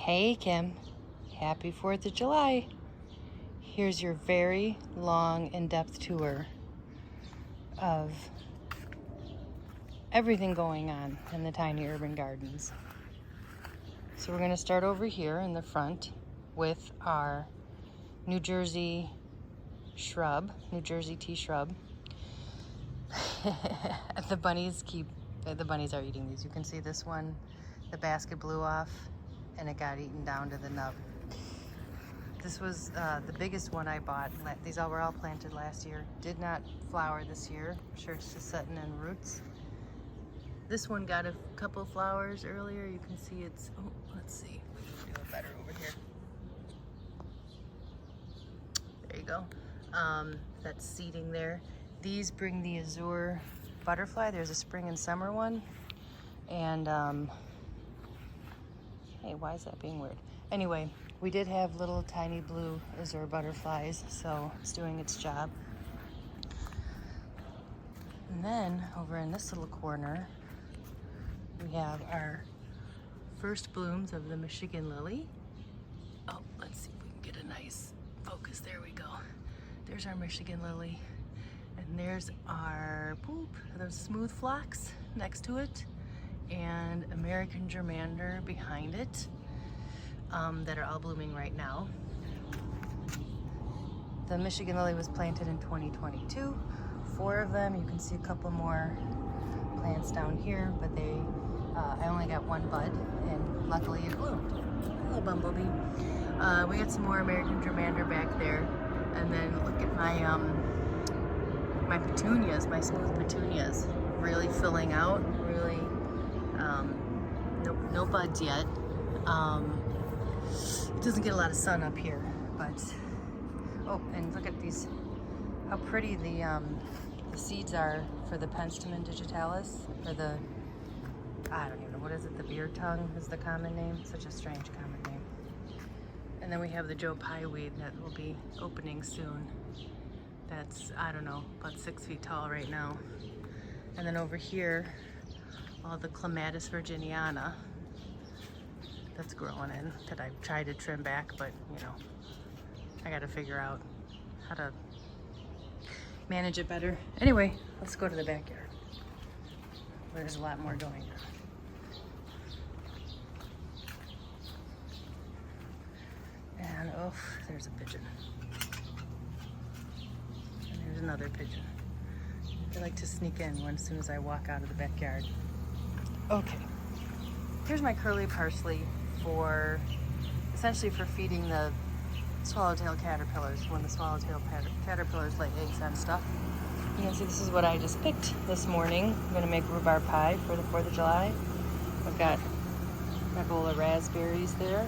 Hey Kim, happy 4th of July. Here's your very long, in-depth tour of everything going on in the Tiny Urban Gardens. So we're gonna start over here in the front with our New Jersey shrub, New Jersey tea shrub. The bunnies are eating these. You can see this one, the basket blew off and it got eaten down to the nub. This was the biggest one I bought. These were all planted last year. Did not flower this year. I'm sure it's just setting in roots. This one got a couple flowers earlier. You can see it's, oh, let's see. We can do it better over here. There you go. That's seeding there. These bring the azure butterfly. There's a spring and summer one. And, hey, why is that being weird? Anyway, we did have little tiny blue azure butterflies, so it's doing its job. And then over in this little corner, we have our first blooms of the Michigan lily. Oh, let's see if we can get a nice focus. There we go. There's our Michigan lily. And there's our those smooth phlox next to it, and American germander behind it, that are all blooming right now. The Michigan lily was planted in 2022. 4 of them. You can see a couple more plants down here, but I only got one bud, and luckily it bloomed. Hello, bumblebee. We got some more American germander back there, and then look at my petunias, my smooth petunias, really filling out. Really, no buds yet. It doesn't get a lot of sun up here, but oh, and look at these, how pretty the seeds are for the Penstemon digitalis, or the, I don't even know, what is it, the beer tongue is the common name. Such a strange common name. And then we have the Joe Pye weed that will be opening soon. That's, I don't know, about 6 feet tall right now. And then over here, all the Clematis virginiana that's growing in, that I've tried to trim back, but you know, I gotta figure out how to manage it better. Anyway, let's go to the backyard. There's a lot more going on. And oh, there's a pigeon. And there's another pigeon. They like to sneak in as soon as I walk out of the backyard. Okay, here's my curly parsley essentially for feeding the swallowtail caterpillars when the swallowtail caterpillars lay eggs on stuff. You can see this is what I just picked this morning. I'm gonna make rhubarb pie for the 4th of July. I've got my bowl of raspberries there.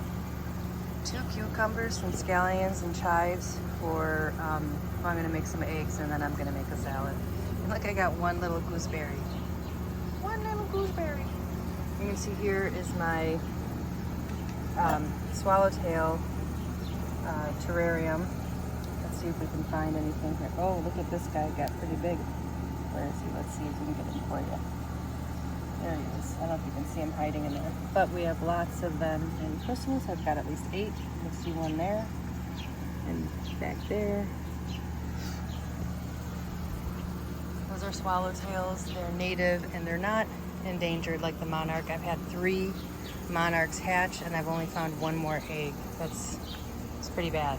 2 cucumbers, some scallions and chives for, I'm gonna make some eggs and then I'm gonna make a salad. And look, I got one little gooseberry. One little gooseberry. You can see here is my swallowtail terrarium. Let's see if we can find anything here. Oh, look at this guy, got pretty big. Where is he? Let's see if we can get him for you. There he is. I don't know if you can see him hiding in there. But we have lots of them in Christmas. I've got at least 8. You can see one there. And back there. Those are swallowtails. They're native and they're not endangered like the monarch. I've had 3 monarchs hatch and I've only found 1 more egg. It's pretty bad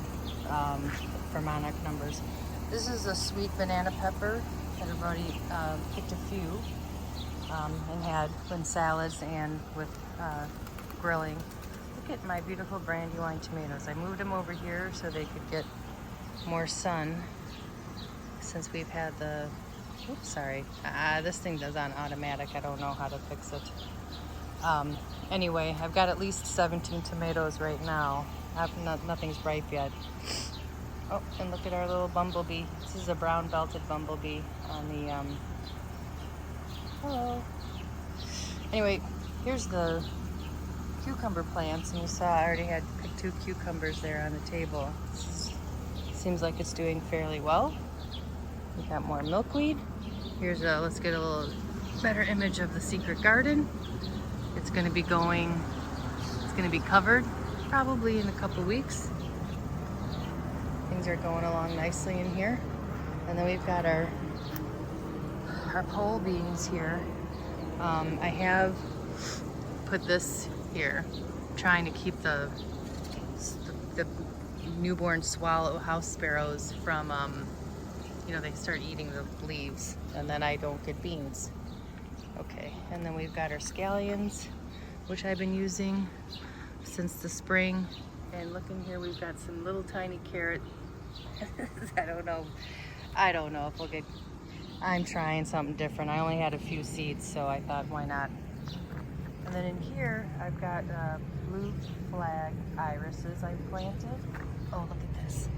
for monarch numbers. This is a sweet banana pepper that I've already picked a few and had in salads and with grilling. Look at my beautiful brandywine tomatoes. I moved them over here so they could get more sun since we've had the, oops, sorry. This thing does on automatic. I don't know how to fix it. Anyway, I've got at least 17 tomatoes right now. Nothing's ripe yet. Oh, and look at our little bumblebee. This is a brown belted bumblebee on the, hello. Anyway, here's the cucumber plants, and you saw I already had picked 2 cucumbers there on the table. Seems like it's doing fairly well. We've got more milkweed. Here's let's get a little better image of the secret garden. It's going to be covered probably in a couple weeks. Things are going along nicely in here. And then we've got our pole beans here. I have put this here, trying to keep the newborn swallow house sparrows from, you know, they start eating the leaves, and then I don't get beans. Okay, and then we've got our scallions, which I've been using since the spring. And looking here, we've got some little tiny carrot. I don't know if we'll get, I'm trying something different. I only had a few seeds, so I thought, why not? And then in here, I've got blue flag irises I planted. Oh, look at this.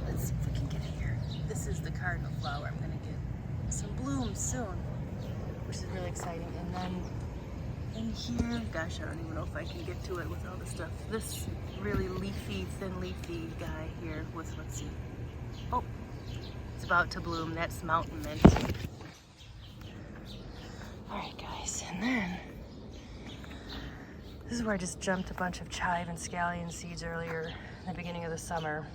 Let's see if we can get it here. This is the cardinal flower. I'm gonna get some blooms soon, which is really exciting. And then in here, gosh, I don't even know if I can get to it with all the stuff. This really leafy, thin leafy guy here with, let's see. Oh, it's about to bloom. That's mountain mint. All right, guys, and then this is where I just jumped a bunch of chive and scallion seeds earlier in the beginning of the summer.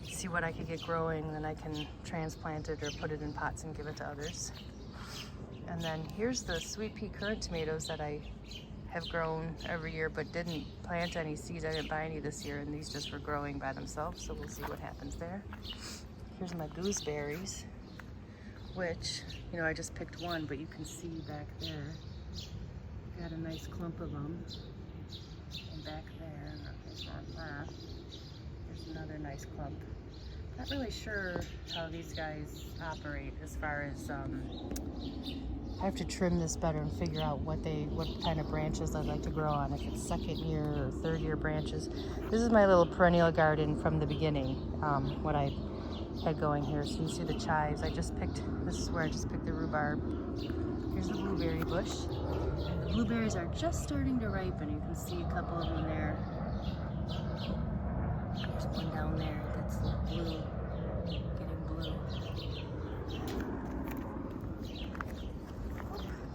See what I could get growing, then I can transplant it or put it in pots and give it to others. And then here's the sweet pea currant tomatoes that I have grown every year but didn't plant any seeds. I didn't buy any this year, and these just were growing by themselves, so we'll see what happens there. Here's my gooseberries, which, you know, I just picked one, but you can see back there, got a nice clump of them. And back there, there's another nice clump. Not really sure how these guys operate as far as, I have to trim this better and figure out what kind of branches I'd like to grow on, if it's second year or third year branches. This is my little perennial garden from the beginning, what I had going here. So you can see the chives. This is where I just picked the rhubarb. Here's the blueberry bush. And the blueberries are just starting to ripen. You can see a couple of them there. There's one down there that's blue, getting blue.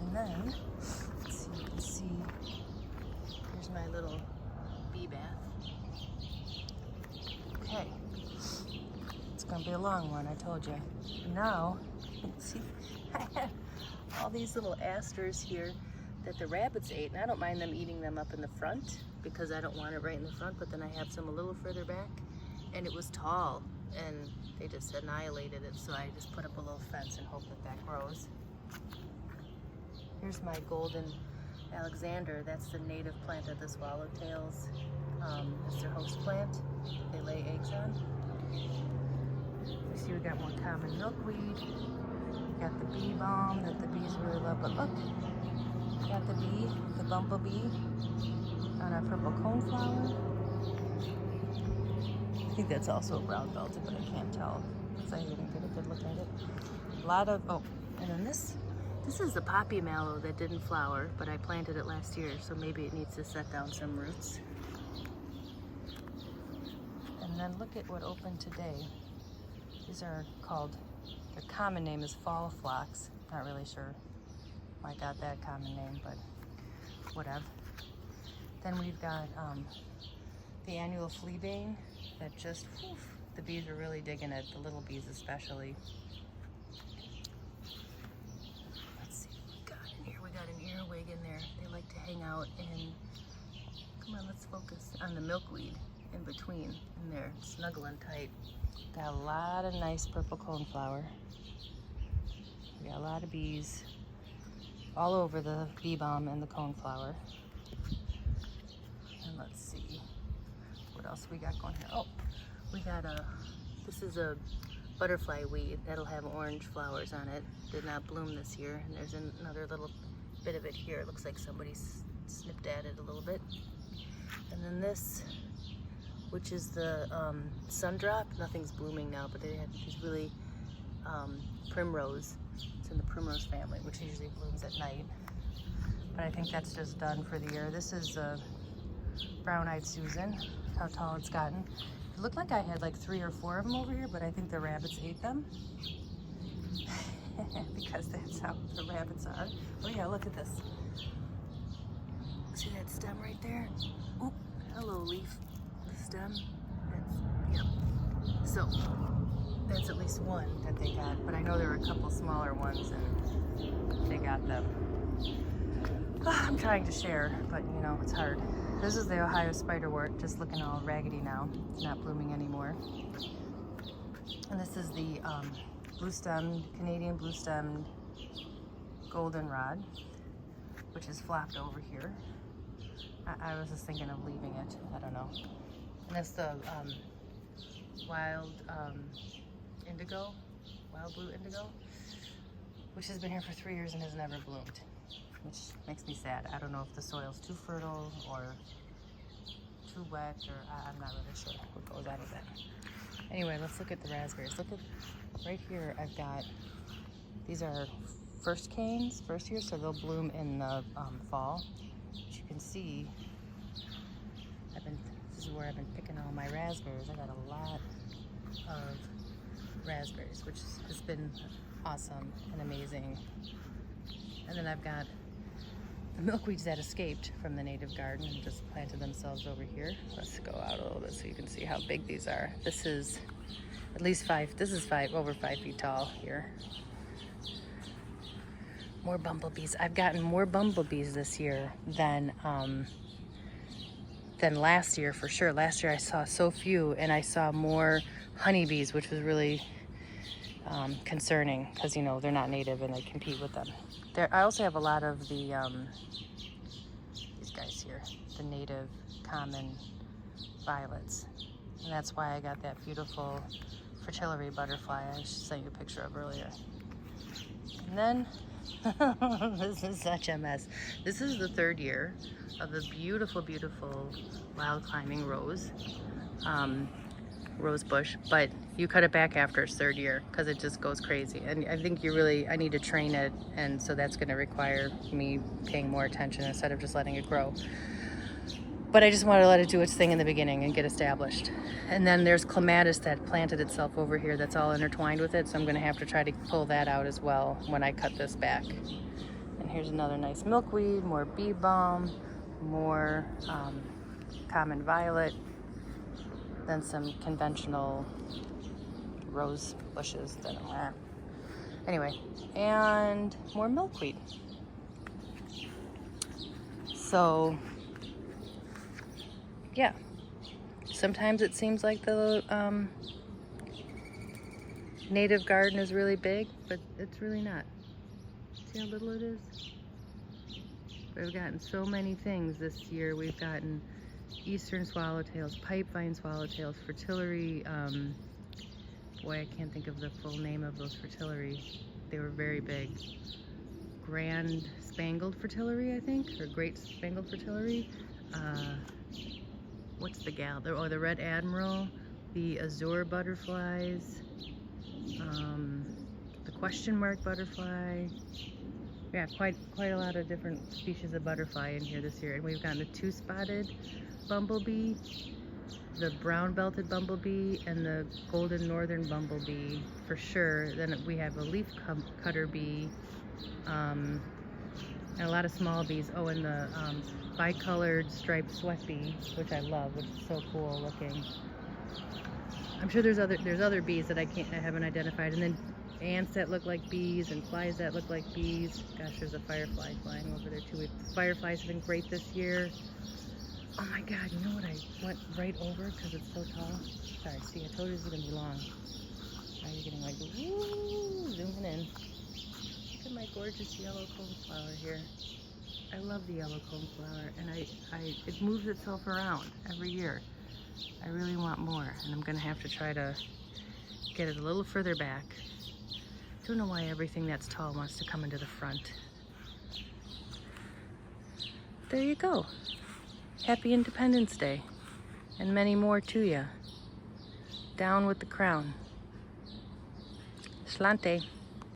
And then, let's see, you can see, here's my little bee bath. Okay, it's gonna be a long one, I told you. Now, see, I have all these little asters here that the rabbits ate, and I don't mind them eating them up in the front because I don't want it right in the front, but then I have some a little further back, and it was tall, and they just annihilated it, so I just put up a little fence and hope that grows. Here's my golden Alexander. That's the native plant of the swallowtails. It's their host plant. They lay eggs on. You see we got more common milkweed. We got the bee balm that the bees really love, but look, we got the bee, the bumblebee, on our purple coneflower. I think that's also a brown belted, but I can't tell because I didn't get a good look at it. A lot of, oh, and then this is the poppy mallow that didn't flower, but I planted it last year, so maybe it needs to set down some roots. And then look at what opened today. These are called, their common name is phlox. Not really sure why I got that common name, but whatever. Then we've got the annual fleabane that just, whew, the bees are really digging it, the little bees especially. Let's see what we got in here. We got an earwig in there. They like to hang out in, come on, let's focus on the milkweed in between, in there, snuggling tight. Got a lot of nice purple coneflower. We got a lot of bees all over the bee balm and the coneflower. And let's see what else we got going here. Oh, we got this is a butterfly weed that'll have orange flowers on it. Did not bloom this year. And there's another little bit of it here. It looks like somebody snipped at it a little bit. And then this, which is the sundrop. Nothing's blooming now, but they have these really primrose. It's in the primrose family, which usually blooms at night. But I think that's just done for the year. This is brown-eyed Susan. How tall it's gotten. It looked like I had like 3 or 4 of them over here, but I think the rabbits ate them. Because that's how the rabbits are. Oh yeah, look at this. See that stem right there? Oh, hello leaf. stem. Yep. So that's at least one that they got, but I know there were a couple smaller ones and they got them. I'm trying to share, but you know, it's hard. This is the Ohio spiderwort, just looking all raggedy now. It's not blooming anymore. And this is the blue-stemmed, Canadian blue-stemmed goldenrod, which is flopped over here. I was just thinking of leaving it. I don't know. And that's the wild indigo, wild blue indigo, which has been here for 3 years and has never bloomed, which makes me sad. I don't know if the soil's too fertile or too wet, or I'm not really sure what goes on with that. Anyway, let's look at the raspberries. Look at right here. I've got, these are first canes, first year, so they'll bloom in the fall. As you can see, this is where I've been picking all my raspberries. I got a lot of raspberries, which has been awesome and amazing. And then I've got the milkweeds that escaped from the native garden and just planted themselves over here. Let's go out a little bit so you can see how big these are. This is at least over 5 feet tall here. More bumblebees. I've gotten more bumblebees this year than last year for sure. Last year I saw so few, and I saw more honeybees, which was really concerning because, you know, they're not native and they compete with them. I also have a lot of the these guys here, the native common violets, and that's why I got that beautiful fritillary butterfly I sent you a picture of earlier. And then this is such a mess. This is the 3rd year of the beautiful, beautiful wild climbing rose bush, but you cut it back after its 3rd year because it just goes crazy. And I think I need to train it, and so that's going to require me paying more attention instead of just letting it grow. But I just wanted to let it do its thing in the beginning and get established. And then there's clematis that planted itself over here that's all intertwined with it, so I'm going to have to try to pull that out as well when I cut this back. And here's another nice milkweed, more bee balm, more common violet, then some conventional rose bushes that are, anyway, and more milkweed. So yeah, sometimes it seems like the native garden is really big, but it's really not. See how little it is? We've gotten so many things this year. We've gotten eastern swallowtails, pipevine swallowtails, fritillary, boy, I can't think of the full name of those fritillary. They were very big. Grand spangled fritillary, I think, or great spangled fritillary. What's the gal? Oh, the red admiral, the azure butterflies, the question mark butterfly. Yeah, quite a lot of different species of butterfly in here this year. And we've gotten the 2-spotted bumblebee, the brown-belted bumblebee, and the golden northern bumblebee for sure. Then we have a leaf cutter bee, and a lot of small bees. Oh, and the bicolored striped sweat bee, which I love, which is so cool looking. I'm sure there's other bees that I haven't identified, and then ants that look like bees and flies that look like bees. Gosh, there's a firefly flying over there too. Fireflies have been great this year. Oh my God, you know what I went right over because it's so tall? Sorry, see, I told you it was gonna be long. Now you're getting like, woo, zooming in. Look at my gorgeous yellow coneflower here. I love the yellow coneflower, and it moves itself around every year. I really want more, and I'm gonna have to try to get it a little further back. Don't know why everything that's tall wants to come into the front. There you go. Happy Independence Day, and many more to ya. Down with the crown. Slante.